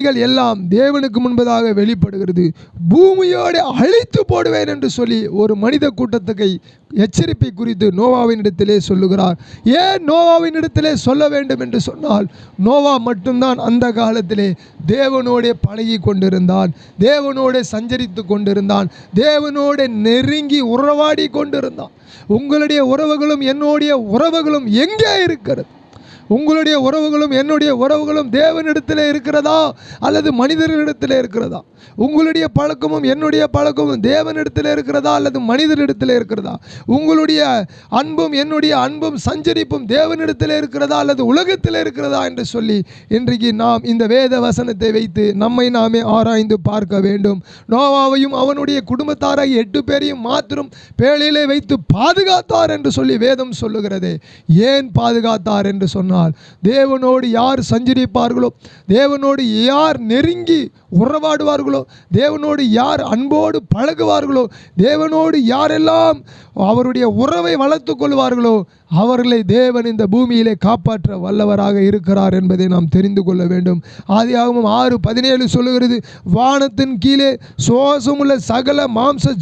அவைகள் எல்லாம் தேவனுக்கு முன்பதாக வெளிப்படுகிறது. பூமியோடு அழித்து போடுவேன் என்று சொல்லி ஒரு மனித கூட்டத்துக்கு எச்சரிப்பை குறித்து நோவாவின் இடத்திலே சொல்லுகிறார். ஏன் நோவாவின் இடத்திலே சொல்ல வேண்டும் என்று சொன்னால், நோவா மட்டும்தான் அந்த காலத்திலே தேவனோடே பழகி கொண்டிருந்தான், தேவனோடே சஞ்சரித்து கொண்டிருந்தான், தேவனோடே நெருங்கி உறவாடி கொண்டிருந்தான். உங்களுடைய உறவுகளும் என்னுடைய உறவுகளும் எங்கே இருக்கிறது? உங்களுடைய உறவுகளும் என்னுடைய உறவுகளும் தேவனிடத்தில் இருக்கிறதா அல்லது மனிதர்களிடத்தில் இருக்கிறதா? உங்களுடைய பழக்கமும் என்னுடைய பழக்கமும் தேவனிடத்தில் இருக்கிறதா அல்லது மனிதனிடத்தில் இருக்கிறதா? உங்களுடைய அன்பும் என்னுடைய அன்பும் சஞ்சரிப்பும் தேவனிடத்தில் இருக்கிறதா அல்லது உலகத்தில் இருக்கிறதா என்று சொல்லி இன்றைக்கு நாம் இந்த வேத வசனத்தை வைத்து நம்மை நாமே ஆராய்ந்து பார்க்க வேண்டும். நோவாவையும் அவனுடைய குடும்பத்தாரை 8 பேரையும் மாத்திரம் பேழையிலே வைத்து பாதுகாத்தார் என்று சொல்லி வேதம் சொல்லுகிறது. ஏன் பாதுகாத்தார் என்று சொன்னால், தேவனோடு யார் சஞ்சரிப்பார்களோ, தேவனோடு யார் நெருங்கி உறவாடுவார்களோ, தேவனோடு யார் அன்போடு பழகுவார்களோ, தேவனோடு யாரெல்லாம் அவருடைய உறவை வளர்த்து கொள்வார்களோ அவர்களை தேவன் இந்த பூமியிலே காப்பாற்ற வல்லவராக இருக்கிறார் என்பதை நாம் தெரிந்து கொள்ள வேண்டும். ஆதியாகமம் 6:17 சொல்லுகிறது, வானத்தின் கீழே சுவாசமுள்ள சகல மாம்ச